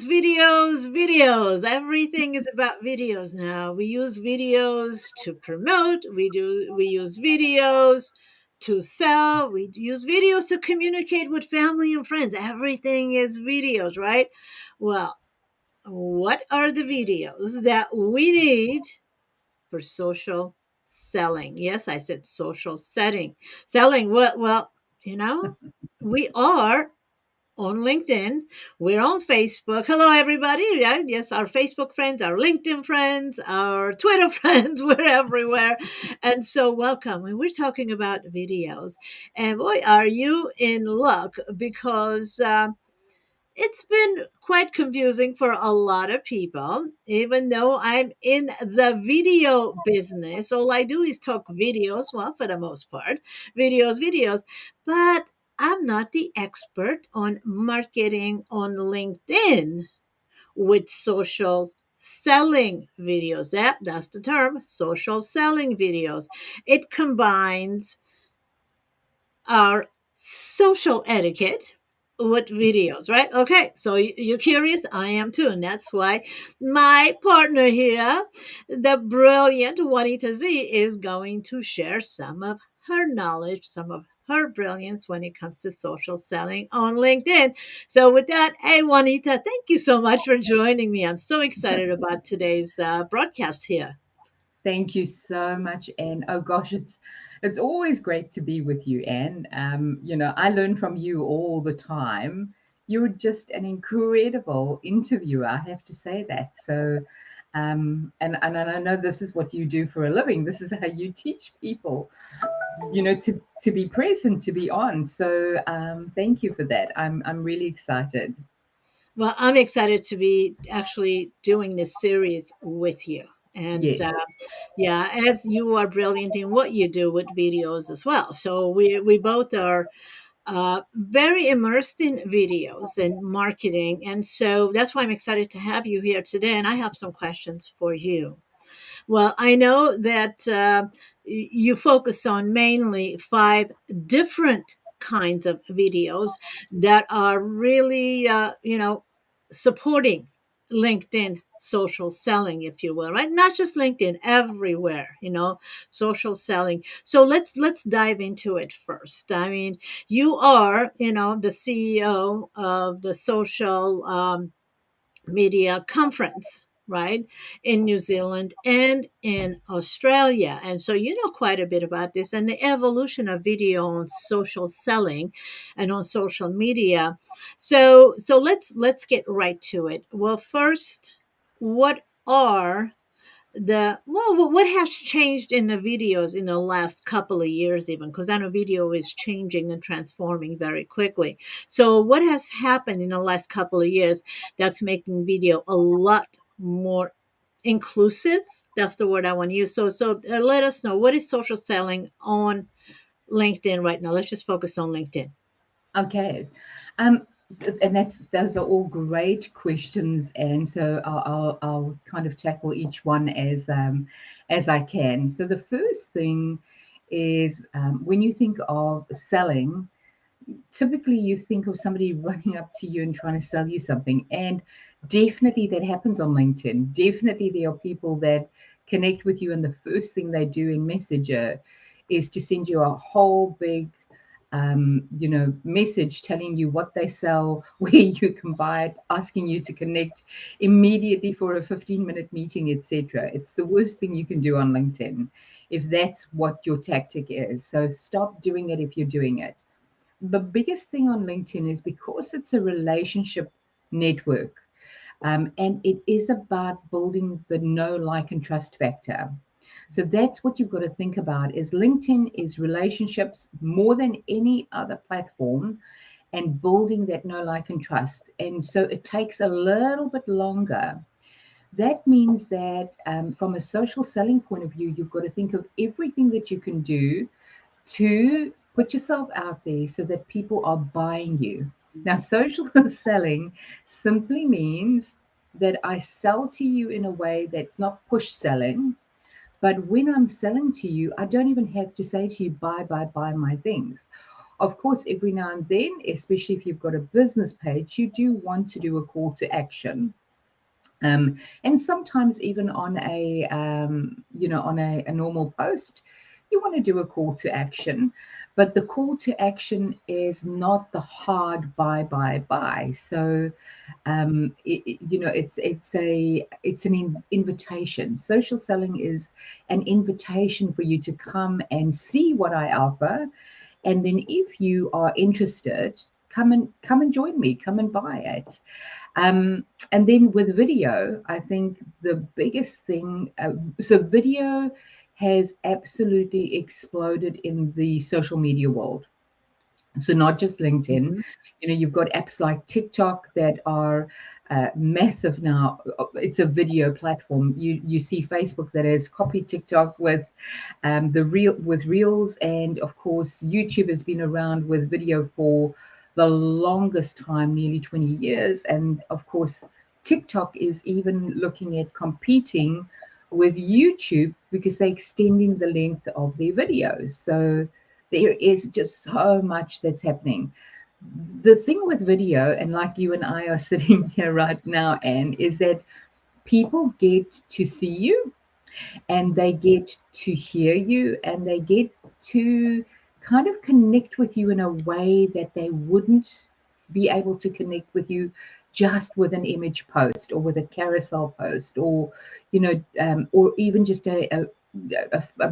videos. Everything is about videos now. We use videos to promote. We use videos to sell. We use videos to communicate with family and friends. Everything is videos, right? Well, what are the videos that we need for social selling? Yes, I said social setting. Selling. Well, we are on LinkedIn. We're on Facebook. Hello, everybody. Yeah, yes, our Facebook friends, our LinkedIn friends, our Twitter friends, we're everywhere. And so, welcome. And we're talking about videos. And boy, are you in luck because it's been quite confusing for a lot of people. Even though I'm in the video business, all I do is talk videos, well, for the most part, videos, but I'm not the expert on marketing on LinkedIn with social selling videos. That's the term, social selling videos. It combines our social etiquette with videos, right? Okay, so you're curious. I am too. And that's why my partner here, the brilliant Juanita Z, is going to share some of her knowledge, some of her brilliance when it comes to social selling on LinkedIn. So, with that, hey, Juanita, thank you so much for joining me. I'm so excited about today's broadcast here. Thank you so much, Anne. Oh gosh, it's always great to be with you, Anne. I learn from you all the time. You're just an incredible interviewer, I have to say that. So, and I know this is what you do for a living. This is how you teach people, to be present, to be on. So, thank you for that. I'm really excited. Well, I'm excited to be actually doing this series with you. And Yes. yeah, as you are brilliant in what you do with videos as well. So we both are very immersed in videos and marketing. And so that's why I'm excited to have you here today. And I have some questions for you. Well, I know that you focus on mainly five different kinds of videos that are really, supporting LinkedIn social selling, if you will, right? Not just LinkedIn, everywhere, social selling. So let's dive into it first. I mean, you are, the CEO of the social media conference, right, in New Zealand and in Australia. And so you know quite a bit about this and the evolution of video on social selling and on social media. So let's get right to it. Well, first, what are what has changed in the videos in the last couple of years, even because I know video is changing and transforming very quickly. So what has happened in the last couple of years that's making video a lot more inclusive? That's the word I want to use. So let us know, what is social selling on LinkedIn right now? Let's just focus on LinkedIn. Okay. Um, and those are all great questions, and so I'll kind of tackle each one as I can. So the first thing is, when you think of selling, typically you think of somebody running up to you and trying to sell you something, and definitely that happens on LinkedIn. Definitely there are people that connect with you, and the first thing they do in Messenger is to send you a whole big message telling you what they sell, where you can buy it, asking you to connect immediately for a 15-minute meeting, etc. It's the worst thing you can do on LinkedIn if that's what your tactic is. So stop doing it if you're doing it. The biggest thing on LinkedIn is because it's a relationship network, and it is about building the know, like, and trust factor. So that's what you've got to think about is LinkedIn is relationships more than any other platform and building that know, like, and trust. And so it takes a little bit longer. That means that from a social selling point of view, you've got to think of everything that you can do to put yourself out there so that people are buying you. Now, social selling simply means that I sell to you in a way that's not push selling, but when I'm selling to you, I don't even have to say to you, buy my things. Of course, every now and then, especially if you've got a business page, you do want to do a call to action. And sometimes even on a on a normal post, you want to do a call to action, but the call to action is not the hard buy. So it's an invitation. Social selling is an invitation for you to come and see what I offer, and then if you are interested, come and join me, come and buy it. And then with video, I think the biggest thing, so video has absolutely exploded in the social media world. So not just LinkedIn, Mhm. you've got apps like TikTok that are massive now. It's a video platform. You see Facebook that has copied TikTok with the reels, and of course YouTube has been around with video for the longest time, nearly 20 years. And of course TikTok is even looking at competing with YouTube because they're extending the length of their videos. So there is just so much that's happening. The thing with video, and like you and I are sitting here right now, Anne, is that people get to see you, and they get to hear you, and they get to kind of connect with you in a way that they wouldn't be able to connect with you just with an image post or with a carousel post, or even just a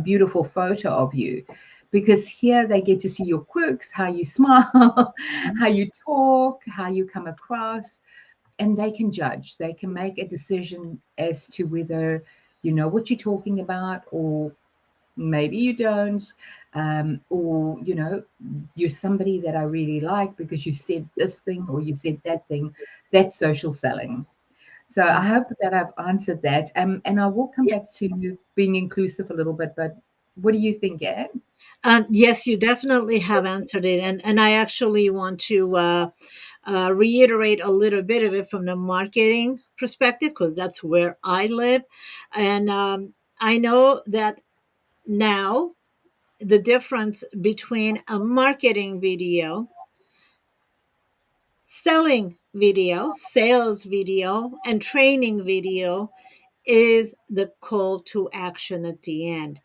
beautiful photo of you. Because here they get to see your quirks, how you smile, how you talk, how you come across, and they can judge. They can make a decision as to whether you know what you're talking about, or maybe you don't, or you're somebody that I really like because you said this thing or you said that thing. That's social selling. So I Mhm. hope that I've answered that, and I will come back Yes. to being inclusive a little bit. But what do you think, Anne? Yes, you definitely have answered it, and I actually want to reiterate a little bit of it from the marketing perspective because that's where I live, and I know that now the difference between a marketing video, selling video, sales video, and training video is the call to action at the end.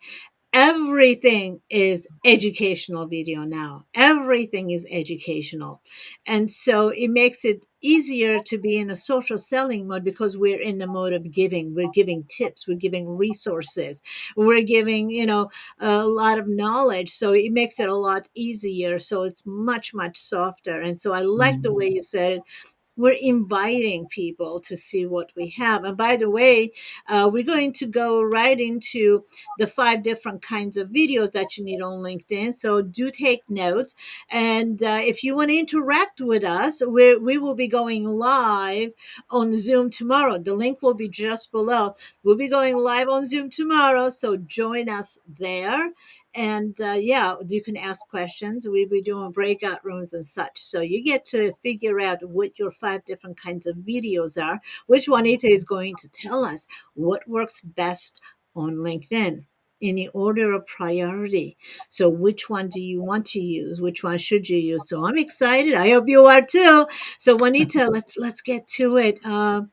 Everything is educational video now. Everything is educational. And so it makes it easier to be in a social selling mode because we're in the mode of giving. We're giving tips, we're giving resources, we're giving, a lot of knowledge. So it makes it a lot easier. So it's much, much softer. And so I like the way Mm. you said it. We're inviting people to see what we have. And by the way, we're going to go right into the 5 different kinds of videos that you need on LinkedIn. So do take notes. And if you want to interact with us, we will be going live on Zoom tomorrow. The link will be just below. We'll be going live on Zoom tomorrow. So join us there. And yeah, you can ask questions. We'll be doing breakout rooms and such. So you get to figure out what your 5 different kinds of videos are, which Juanita is going to tell us what works best on LinkedIn in the order of priority. So which one do you want to use? Which one should you use? So I'm excited. I hope you are too. So Juanita, let's get to it. What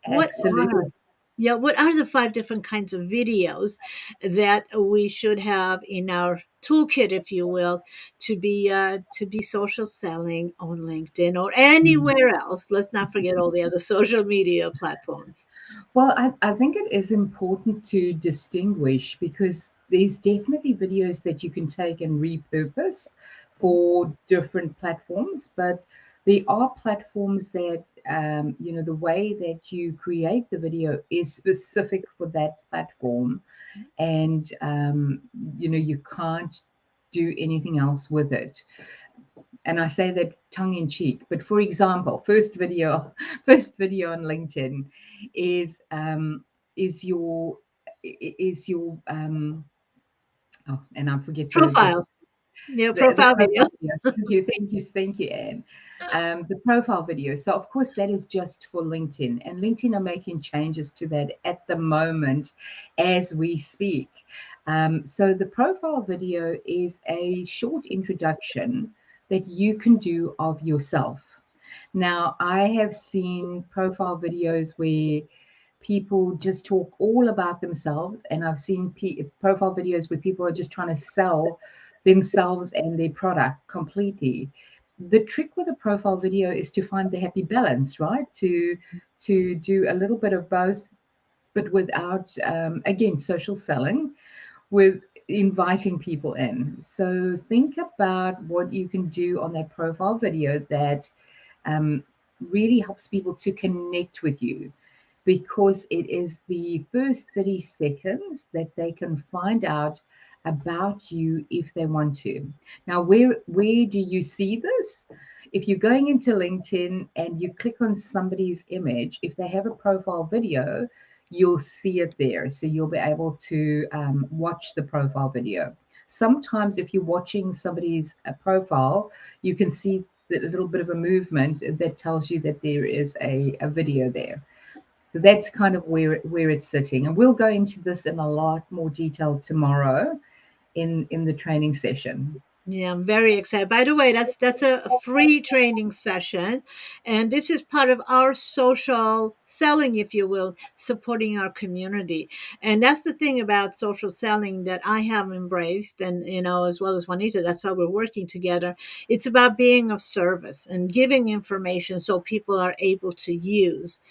are Absolutely. yeah, what are the 5 different kinds of videos that we should have in our toolkit, if you will, to be social selling on LinkedIn or Mm. anywhere else? Let's not forget all the other social media platforms. Well, I think it is important to distinguish because there's definitely videos that you can take and repurpose for different platforms, but there are platforms that, the way that you create the video is specific for that platform, and, you can't do anything else with it. And I say that tongue in cheek. But for example, first video on LinkedIn is is your is your oh, and I forget Profile. Yeah, the profile video. profile video. Thank you, Anne. The profile video. So of course that is just for LinkedIn, and LinkedIn are making changes to that at the moment as we speak. So the profile video is a short introduction that you can do of yourself. Now, I have seen profile videos where people just talk all about themselves, and I've seen profile videos where people are just trying to sell themselves and their product completely. The trick with a profile video is to find the happy balance, right? To do a little bit of both, but without again social selling, with inviting people in. So think about what you can do on that profile video that um, really helps people to connect with you, because it is the first 30 seconds that they can find out about you if they want to. Now, where do you see this? If you're going into LinkedIn and you click on somebody's image, if they have a profile video, you'll see it there. So you'll be able to watch the profile video. Sometimes, if you're watching somebody's profile, you can see a little bit of a movement that tells you that there is a video there. So that's kind of where it's sitting. And we'll go into this in a lot more detail tomorrow in the training session. Yeah, I'm very excited. By the way, that's a free training session, and this is part of our social selling, if you will, supporting our community. And that's the thing about social selling that I have embraced, and as well as Juanita. That's why we're working together. It's about being of service and giving information so people are able to use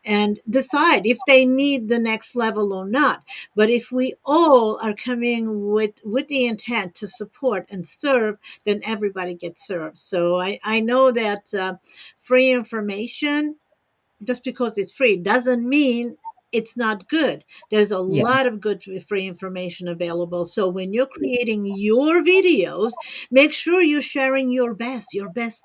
and decide if they need the next level or not. But if we all are coming with the intent to support and serve, then everybody gets served. So I know that free information, just because it's free doesn't mean it's not good. There's a Yeah. lot of good free information available. So when you're creating your videos, make sure you're sharing your best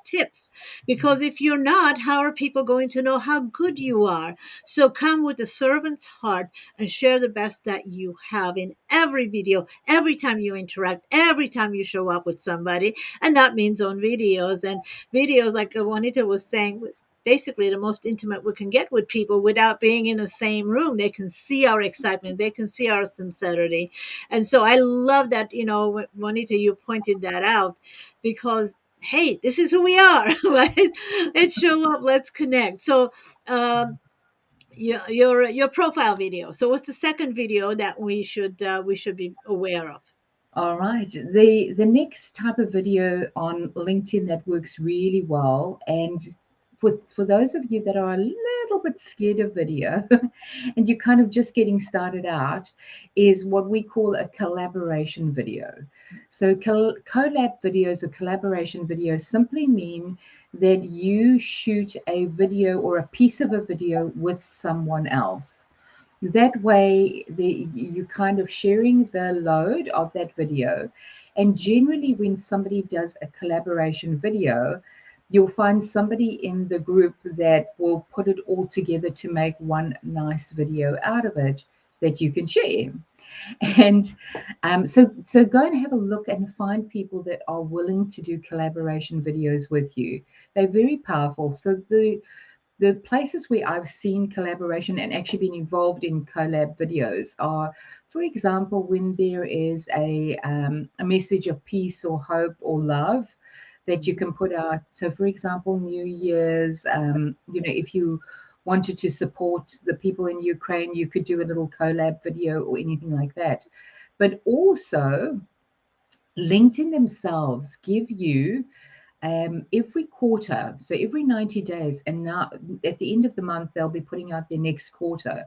tips. Because if you're not, how are people going to know how good you are? So come with a servant's heart and share the best that you have in every video, every time you interact, every time you show up with somebody. And that means on videos, and videos like Juanita was saying, basically the most intimate we can get with people without being in the same room. They can see our excitement, they can see our sincerity. And so I love that, Juanita, you pointed that out, because hey, this is who we are, right? Let's show up, let's connect. So your profile video. So what's the second video that we should be aware of? All right. The next type of video on LinkedIn that works really well, and for those of you that are a little bit scared of video and you're kind of just getting started out, is what we call a collaboration video. So collab videos or collaboration videos simply mean that you shoot a video or a piece of a video with someone else. That way, you kind of sharing the load of that video. And generally, when somebody does a collaboration video, you'll find somebody in the group that will put it all together to make one nice video out of it that you can share. And so go and have a look and find people that are willing to do collaboration videos with you. They're very powerful. So the places where I've seen collaboration and actually been involved in collab videos are, for example, when there is a message of peace or hope or love that you can put out. So, for example, New Year's, if you wanted to support the people in Ukraine, you could do a little collab video or anything like that. But also, LinkedIn themselves give you every quarter, so every 90 days, and now at the end of the month, they'll be putting out their next quarter.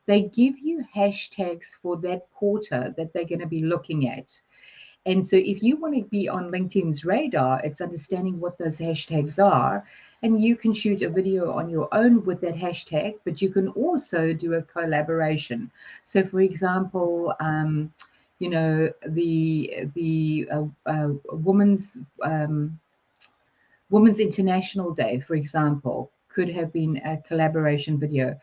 They give you hashtags for that quarter that they're going to be looking at. And so if you want to be on LinkedIn's radar, it's understanding what those hashtags are. And you can shoot a video on your own with that hashtag, but you can also do a collaboration. So, for example, the woman's Women's International Day, for example, could have been a collaboration video,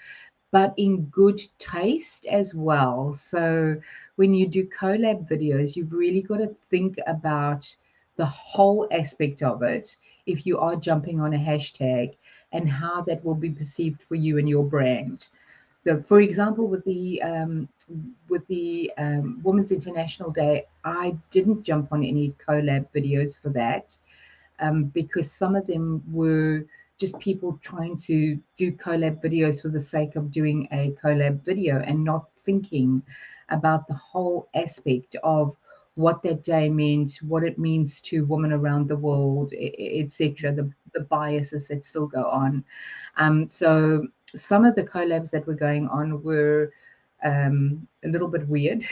but in good taste as well. So when you do collab videos, you've really got to think about the whole aspect of it if you are jumping on a hashtag, and how that will be perceived for you and your brand. So, for example, with the Women's International Day, I didn't jump on any collab videos for that. because some of them were just people trying to do collab videos for the sake of doing a collab video and not thinking about the whole aspect of what that day meant, what it means to women around the world, etc. The biases that still go on. So some of the collabs that were going on were a little bit weird,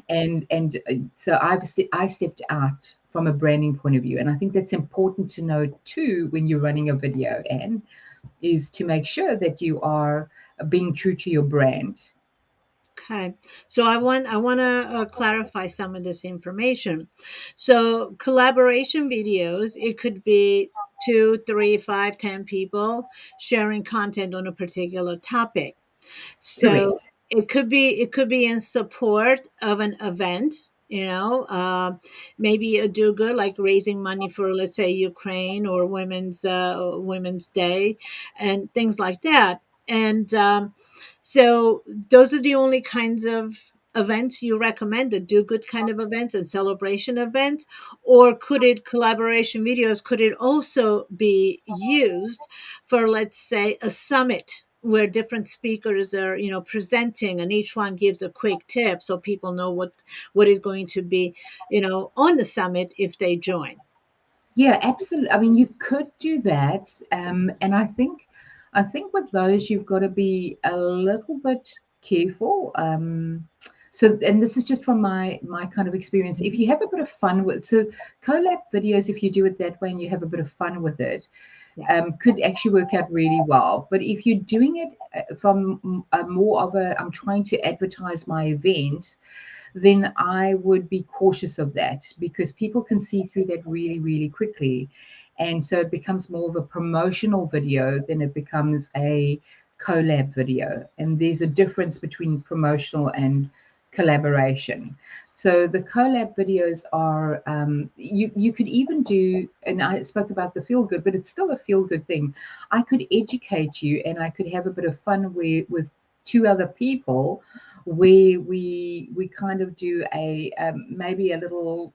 and so I stepped out from a branding point of view, and I think that's important to know too when you're running a video, and is to make sure that you are being true to your brand. Okay, so I want to clarify some of this information. So collaboration videos, it could be two, three, five, 10 people sharing content on a particular topic. Correct. So it could be in support of an event, maybe a do good, like raising money for, let's say, Ukraine, or Women's Day, and things like that. And so those are the only kinds of events you recommend, the do good kind of events and celebration events, or could it also be used for, let's say, a summit where different speakers are, presenting, and each one gives a quick tip so people know what is going to be, on the summit if they join. Yeah, absolutely. I mean, you could do that, and I think with those you've got to be a little bit careful. So, and this is just from my kind of experience. If you have a bit of fun with collab videos, if you do it that way and you have a bit of fun with it, Yeah. could actually work out really well. But if you're doing it from a more of a, I'm trying to advertise my event, then I would be cautious of that because people can see through that really, really quickly. And so it becomes more of a promotional video than it becomes a collab video. And there's a difference between promotional and collaboration. So the collab videos are, you could even do, and I spoke about the feel good, but it's still a feel good thing. I could educate you and I could have a bit of fun with two other people where we kind of do a maybe a little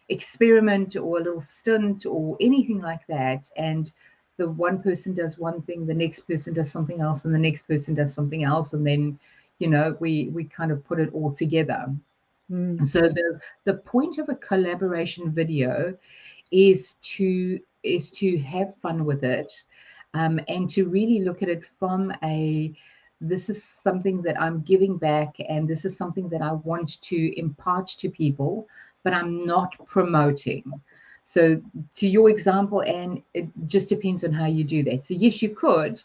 experiment or a little stunt or anything like that, and the one person does one thing, the next person does something else, and the next person does something else, and then we kind of put it all together. Mm. So the point of a collaboration video is to have fun with it, and to really look at it from a, this is something that I'm giving back and this is something that I want to impart to people, but I'm not promoting. So to your example, and it just depends on how you do that. So yes, you could,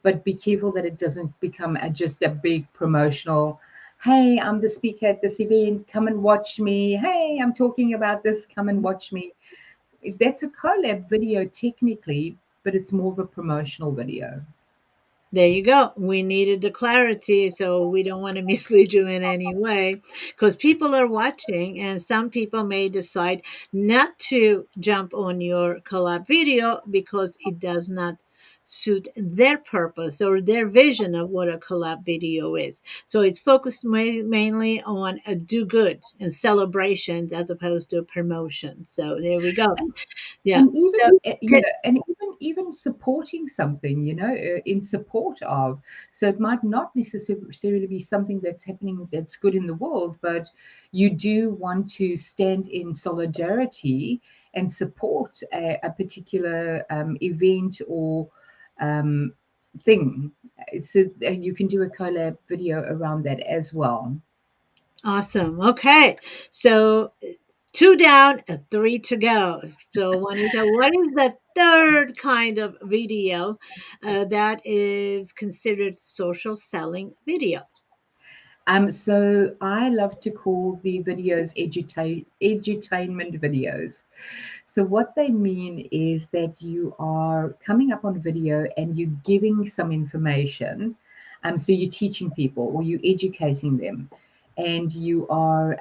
but be careful that it doesn't become just a big promotional, hey, I'm the speaker at this event, come and watch me, hey, I'm talking about this, come and watch me. That's a collab video technically, but it's more of a promotional video. There you go. We needed the clarity, so we don't want to mislead you in any way, because people are watching, and some people may decide not to jump on your collab video because it does not suit their purpose or their vision of what a collab video is. So it's focused mainly on a do good and celebrations as opposed to a promotion. So there we go. And Yeah. and even So and even supporting something, in support of, so it might not necessarily be something that's happening that's good in the world, but you do want to stand in solidarity and support a particular event or um, thing, so you can do a collab video around that as well. awesome. Okay. So two down, three to go. So, Juanita, what is the third kind of video that is considered social selling video? So I love to call the videos edutainment videos. So what they mean is that you are coming up on video and you're giving some information. So you're teaching people or you're educating them, and you are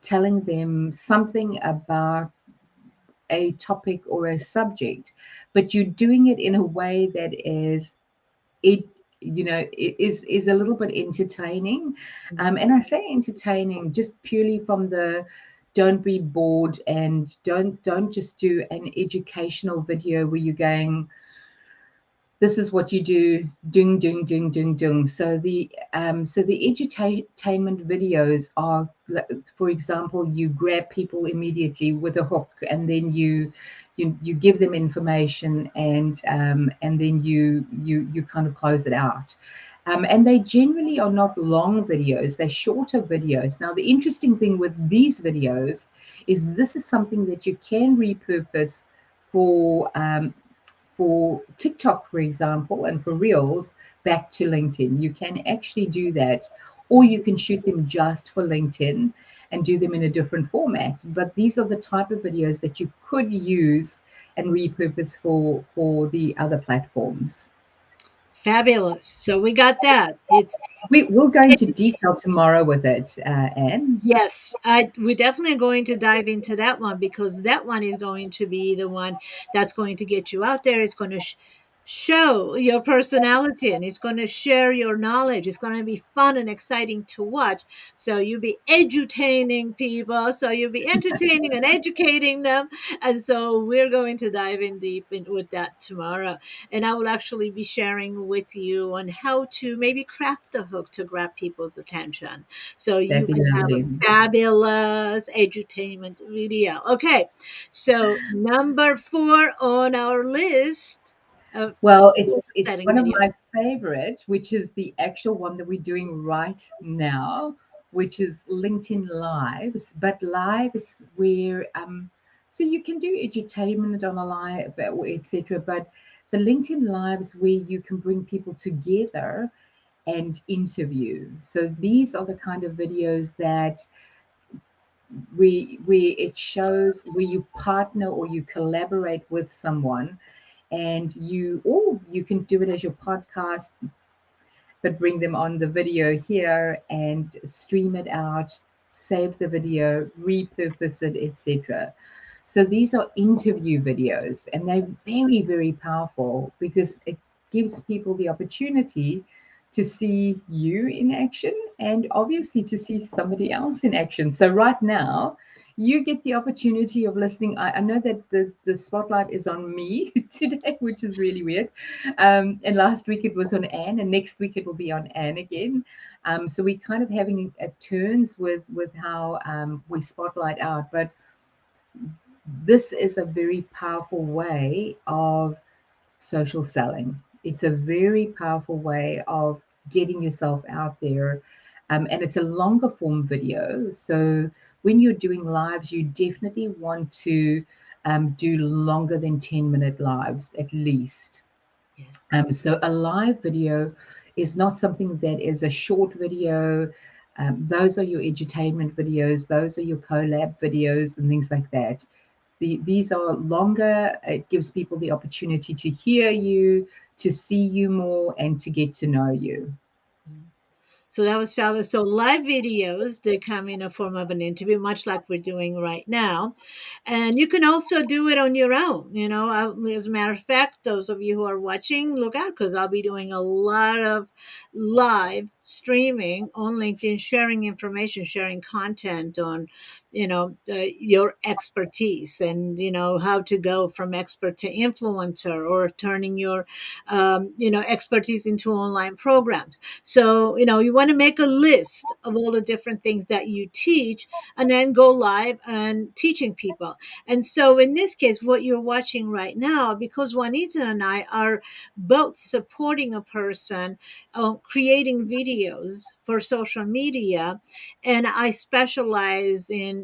telling them something about a topic or a subject, but you're doing it in a way that it it is a little bit entertaining, and I say entertaining just purely from the don't be bored, and don't just do an educational video where you're going, this is what you do, ding ding ding ding ding. So the edutainment videos are, for example, you grab people immediately with a hook, and then you give them information, and then you kind of close it out. And they generally are not long videos, they're shorter videos. Now, the interesting thing with these videos is this is something that you can repurpose for for TikTok, for example, and for Reels back to LinkedIn. You can actually do that, or you can shoot them just for LinkedIn and do them in a different format. But these are the type of videos that you could use and repurpose for the other platforms. Fabulous. So we got that. It's We'll go into detail tomorrow with it, Anne. Yes, we're definitely going to dive into that one because that one is going to be the one that's going to get you out there. It's going to show your personality and it's going to share your knowledge. It's going to be fun and exciting to watch. So you'll be edutaining people. So you'll be entertaining and educating them. And so we're going to dive in deep with that tomorrow. And I will actually be sharing with you on how to maybe craft a hook to grab people's attention so That'd you be can have a lovely. fabulous edutainment video. Okay, so number 4 on our list of Well, it's setting one of my videos. favorite, which is the actual one that we're doing right now, which is LinkedIn Lives. But live is where so you can do edutainment on a live, etc. But the LinkedIn Lives where you can bring people together and interview. So these are the kind of videos that we it shows where you partner or you collaborate with someone, and you can do it as your podcast, but bring them on the video here and stream it out, save the video, repurpose it, etc. So these are interview videos, and they're very, very powerful because it gives people the opportunity to see you in action and obviously to see somebody else in action. So right now, you get the opportunity of listening. I know that the spotlight is on me today, which is really weird. And last week it was on Anne, and next week it will be on Anne again. So we're kind of having turns with how we spotlight out. But this is a very powerful way of social selling. It's a very powerful way of getting yourself out there. And it's a longer form video. So when you're doing lives, you definitely want to do longer than 10-minute lives at least. Yeah. So a live video is not something that is a short video. Those are your edutainment videos, those are your collab videos, and things like that. These are longer. It gives people the opportunity to hear you, to see you more, and to get to know you. So that was fabulous. So live videos, they come in a form of an interview, much like we're doing right now. And you can also do it on your own. As a matter of fact, those of you who are watching, look out because I'll be doing a lot of live streaming on LinkedIn, sharing information, sharing content on, your expertise and, how to go from expert to influencer or turning your, expertise into online programs. So, you want to make a list of all the different things that you teach and then go live and teaching people. And so, in this case, what you're watching right now, because Juanita and I are both supporting a person creating videos for social media, and I specialize in,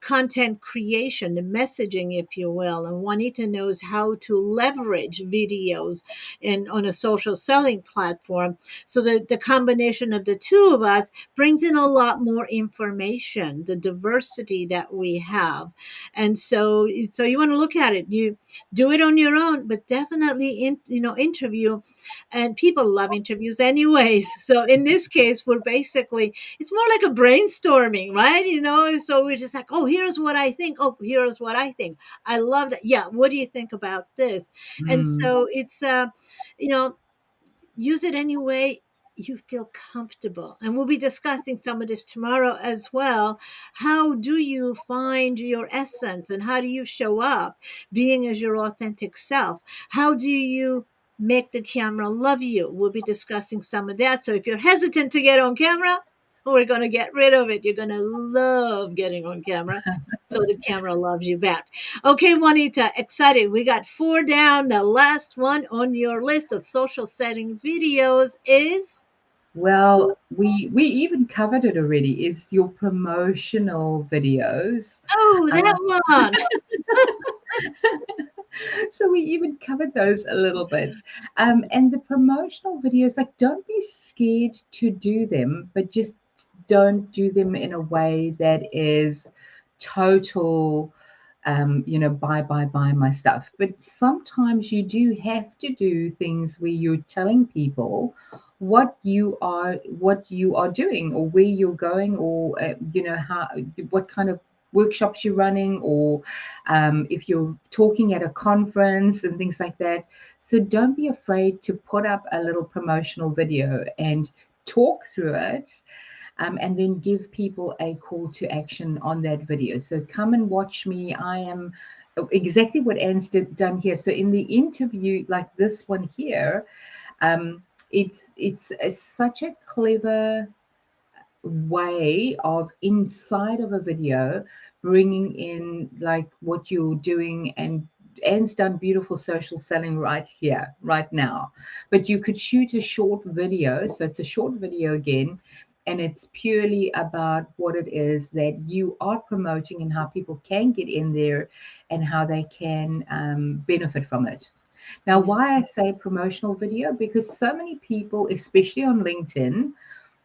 content creation, the messaging, if you will. And Juanita knows how to leverage videos on a social selling platform. So the combination of the two of us brings in a lot more information, the diversity that we have. And so you want to look at it. You do it on your own, but definitely interview. And people love interviews anyways. So in this case, we're basically, it's more like a brainstorming, right? So we're just like, oh, here's what I think. Oh, here's what I think. I love that. Yeah. What do you think about this? And Mm, so it's, you know, use it any way you feel comfortable. And we'll be discussing some of this tomorrow as well. How do you find your essence and how do you show up being as your authentic self? How do you make the camera love you? We'll be discussing some of that. So if you're hesitant to get on camera, we're going to get rid of it. You're going to love getting on camera. So the camera loves you back. Okay, Juanita, excited. We got 4 down. The last one on your list of social setting videos is. Well, we even covered it already. Is your promotional videos. Oh, Uh, that one. so we even covered those a little bit. And the promotional videos, like, don't be scared to do them, but just don't do them in a way that is total, buy my stuff. But sometimes you do have to do things where you're telling people what you are doing, or where you're going, or how, what kind of workshops you're running, or if you're talking at a conference and things like that. So don't be afraid to put up a little promotional video and talk through it, and then give people a call to action on that video. So come and watch me. I am exactly what Anne's done here. So in the interview, like this one here, it's such a clever way of, inside of a video, bringing in like what you're doing. And Anne's done beautiful social selling right here, right now. But you could shoot a short video. So it's a short video again, and it's purely about what it is that you are promoting and how people can get in there and how they can benefit from it. Now, Yeah. why I say promotional video, because so many people, especially on LinkedIn,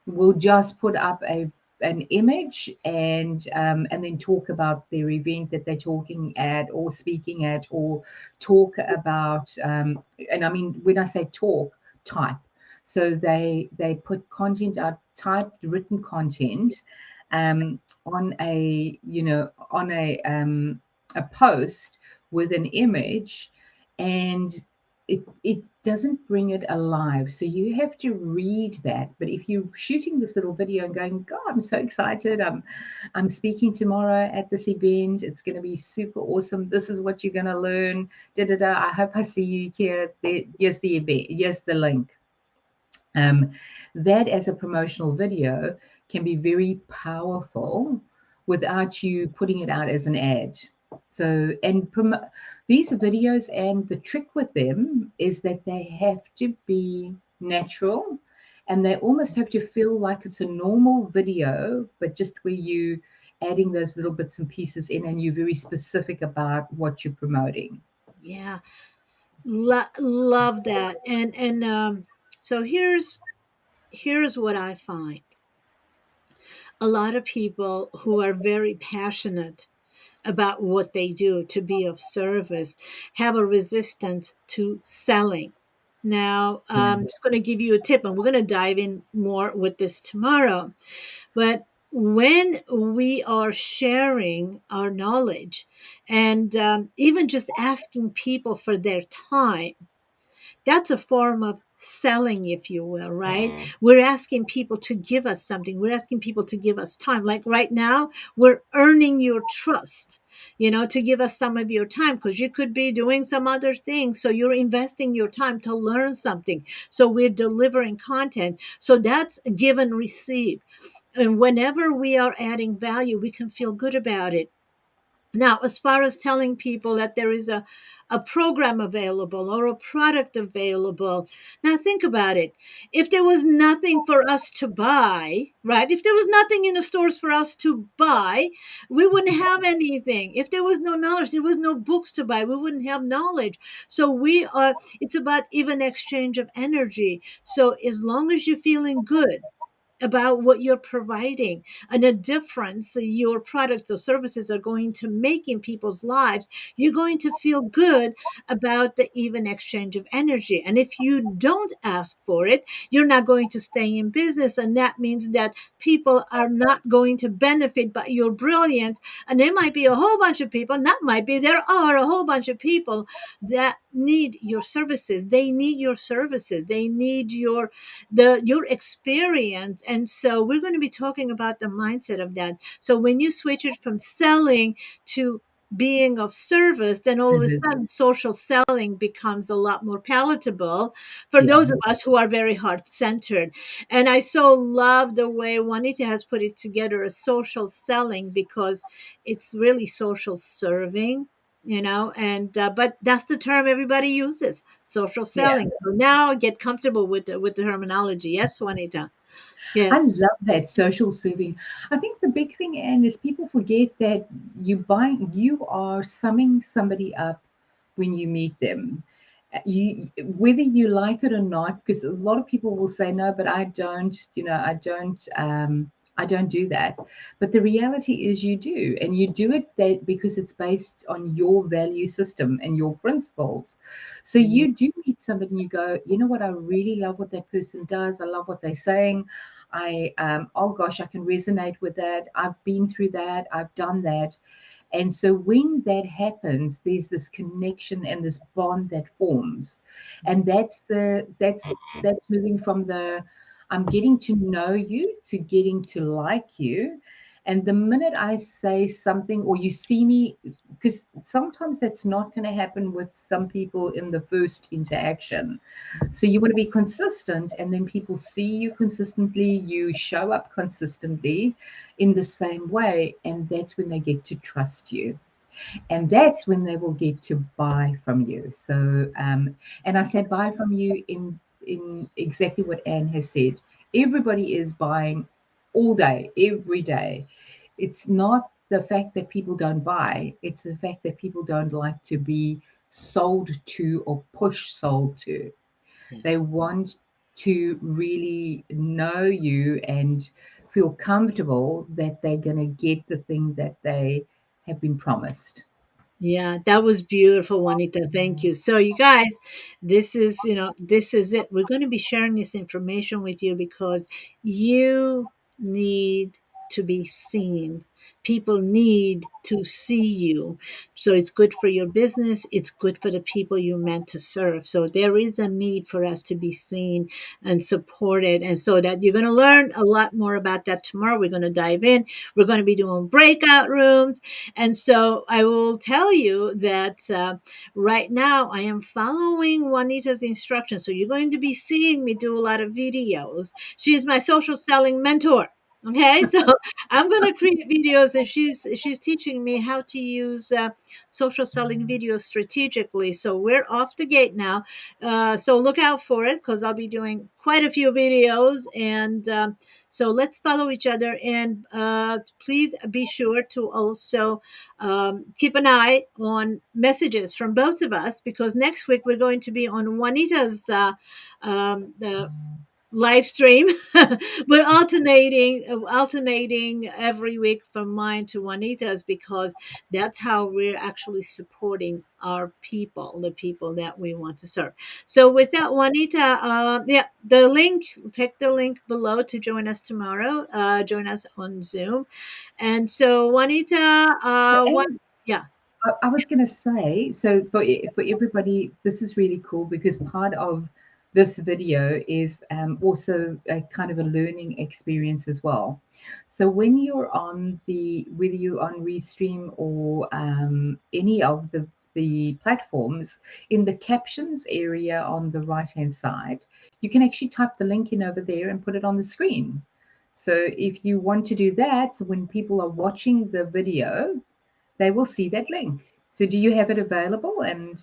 will just put up an image, and then talk about their event that they're talking at or speaking at, or talk about, and I mean, when I say talk, type. So they put content out, typed written content, on a post with an image, and it doesn't bring it alive. So you have to read that. But if you're shooting this little video and going, God, I'm so excited. I'm speaking tomorrow at this event. It's going to be super awesome. This is what you're going to learn. Da da da. I hope I see you here. There, here's the event. Here's the link. Um, that as a promotional video can be very powerful without you putting it out as an ad. So, and these videos, and the trick with them is that they have to be natural, and they almost have to feel like it's a normal video, but just where you adding those little bits and pieces in, and you're very specific about what you're promoting. Yeah. Love that. And so here's what I find. A lot of people who are very passionate about what they do to be of service have a resistance to selling. Now, Yeah. I'm just going to give you a tip, and we're going to dive in more with this tomorrow. But when we are sharing our knowledge and even just asking people for their time, that's a form of selling, if you will, right? We're asking people to give us something. We're asking people to give us time. Like right now, we're earning your trust, to give us some of your time, because you could be doing some other thing. So you're investing your time to learn something. So we're delivering content. So that's give and receive. And whenever we are adding value, we can feel good about it. Now, as far as telling people that there is a program available or a product available, now think about it. If there was nothing for us to buy, right? If there was nothing in the stores for us to buy, we wouldn't have anything. If there was no knowledge, there was no books to buy, we wouldn't have knowledge. So it's about even exchange of energy. So as long as you're feeling good, about what you're providing and the difference your products or services are going to make in people's lives, you're going to feel good about the even exchange of energy. And if you don't ask for it, you're not going to stay in business. And that means that people are not going to benefit by your brilliance. And there might be a whole bunch of people, not might be, there are a whole bunch of people that need your services. They need your services. They need your experience. And so we're going to be talking about the mindset of that. So when you switch it from selling to being of service, then all of a Service. sudden social selling becomes a lot more palatable for Yeah. those of us who are very heart centered. And I so love the way Juanita has put it together as social selling, because it's really social serving, and but that's the term everybody uses, social Yeah. selling. So now get comfortable with the terminology. Yes, Juanita. Yeah. I love that social serving. I think the big thing, Anne, is people forget that you are summing somebody up when you meet them. You, whether you like it or not, because a lot of people will say no, but I don't. I don't do that. But the reality is, you do, and you do it that because it's based on your value system and your principles. So Yeah. you do meet somebody and you go, you know what, I really love what that person does. I love what they're saying. Oh gosh, I can resonate with that. I've been through that. I've done that. And so when that happens, there's this connection and this bond that forms. And that's moving from the I'm getting to know you to getting to like you. And the minute I say something or you see me, because sometimes that's not going to happen with some people in the first interaction. So you want to be consistent, and then people see you consistently, you show up consistently in the same way, and that's when they get to trust you. And that's when they will get to buy from you. So, and I say buy from you in exactly what Anne has said. Everybody is buying all day, every day. It's not the fact that people don't buy; it's the fact that people don't like to be sold to or push sold to. Yeah. They want to really know you and feel comfortable that they're going to get the thing that they have been promised. Yeah, that was beautiful, Juanita. Thank you. So, you guys, this is it. We're going to be sharing this information with you because you need to be seen. People need to see you. So, it's good for your business. It's good for the people you're meant to serve. So, there is a need for us to be seen and supported. And so that you're going to learn a lot more about that tomorrow. We're going to dive in. We're going to be doing breakout rooms. And so I will tell you that right now I am following Juanita's instructions. So you're going to be seeing me do a lot of videos. She's my social selling mentor. Okay, so I'm going to create videos, and she's teaching me how to use social selling videos strategically. So we're off the gate now. So look out for it, because I'll be doing quite a few videos, and so let's follow each other. And please be sure to also keep an eye on messages from both of us, because next week we're going to be on Juanita's the live stream, but alternating every week from mine to Juanita's, because that's how we're actually supporting our people, the people that we want to serve. So with that, Juanita, yeah, the link, take the link below to join us tomorrow. Join us on Zoom. And so Juanita, one, And yeah. I was going to say, so for everybody, this is really cool because part of this video is also a kind of a learning experience as well. So when you're on whether you're on Restream or any of the platforms, in the captions area on the right hand side, you can actually type the link in over there and put it on the screen. So if you want to do that, so when people are watching the video, they will see that link. So do you have it available? And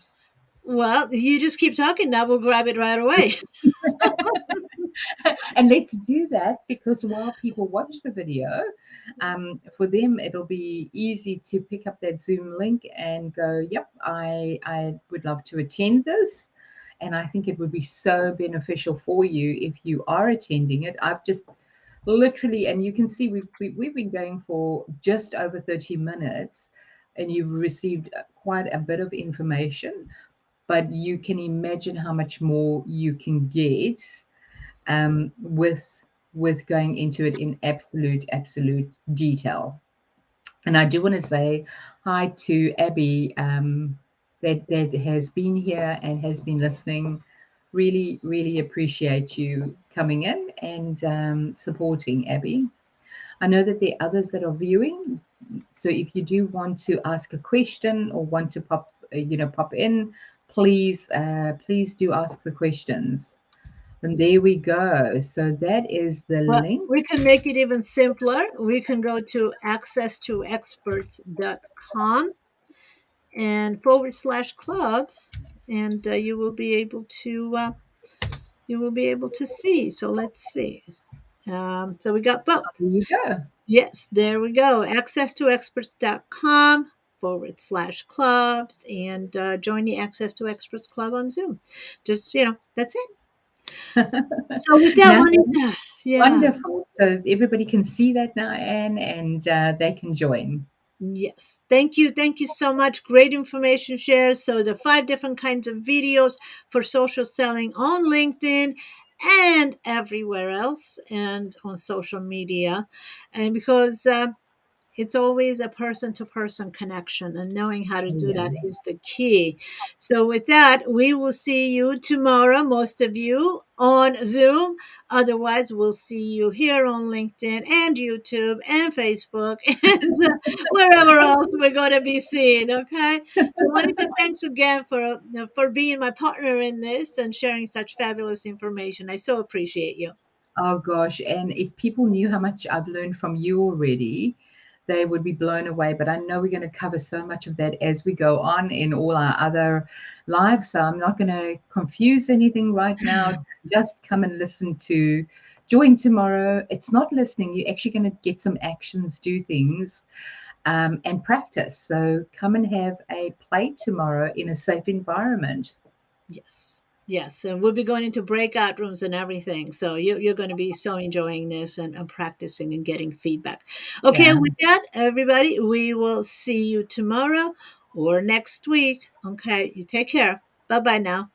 Well, you just keep talking. Now we'll grab it right away. and let's do that because while people watch the video, for them it'll be easy to pick up that Zoom link and go, "Yep, I would love to attend this." And I think it would be so beneficial for you if you are attending it. I've just literally, and you can see we've been going for just over 30 minutes, and you've received quite a bit of information, but you can imagine how much more you can get with going into it in absolute detail. And I do want to say hi to Abby, that has been here and has been listening. Really appreciate you coming in and supporting, Abby. I know that there are others that are viewing. So if you do want to ask a question or want to pop in, please do ask the questions. And there we go. So that is the Well, link. we can make it even simpler. We can go to accesstoexperts.com and /clubs, and you will be able to see. So let's see. So we got both. There you go. Yes, there we go. accesstoexperts.com /clubs, and join the Access to Experts Club on Zoom. Just, that's it. So with that Now, one, yeah. wonderful. So everybody can see that now, Anne, and they can join. Yes. Thank you. Thank you so much. Great information shared. So the 5 different kinds of videos for social selling on LinkedIn and everywhere else and on social media. And because it's always a person to person connection, and knowing how to do Yeah. that is the key. So with that, we will see you tomorrow, most of you on Zoom. Otherwise, we'll see you here on LinkedIn and YouTube and Facebook and wherever else we're going to be seen. Okay. So Monica, thanks again for being my partner in this and sharing such fabulous information. I so appreciate you. Oh gosh, and if people knew how much I've learned from you already, they would be blown away. But I know we're going to cover so much of that as we go on in all our other lives. So I'm not going to confuse anything right now. Just come and join tomorrow. It's not listening. You're actually going to get some actions, do things, and practice. So come and have a play tomorrow in a safe environment. Yes. Yes. And we'll be going into breakout rooms and everything. So you're going to be so enjoying this and practicing and getting feedback. Okay. Yeah. With that, everybody, we will see you tomorrow or next week. Okay. You take care. Bye bye now.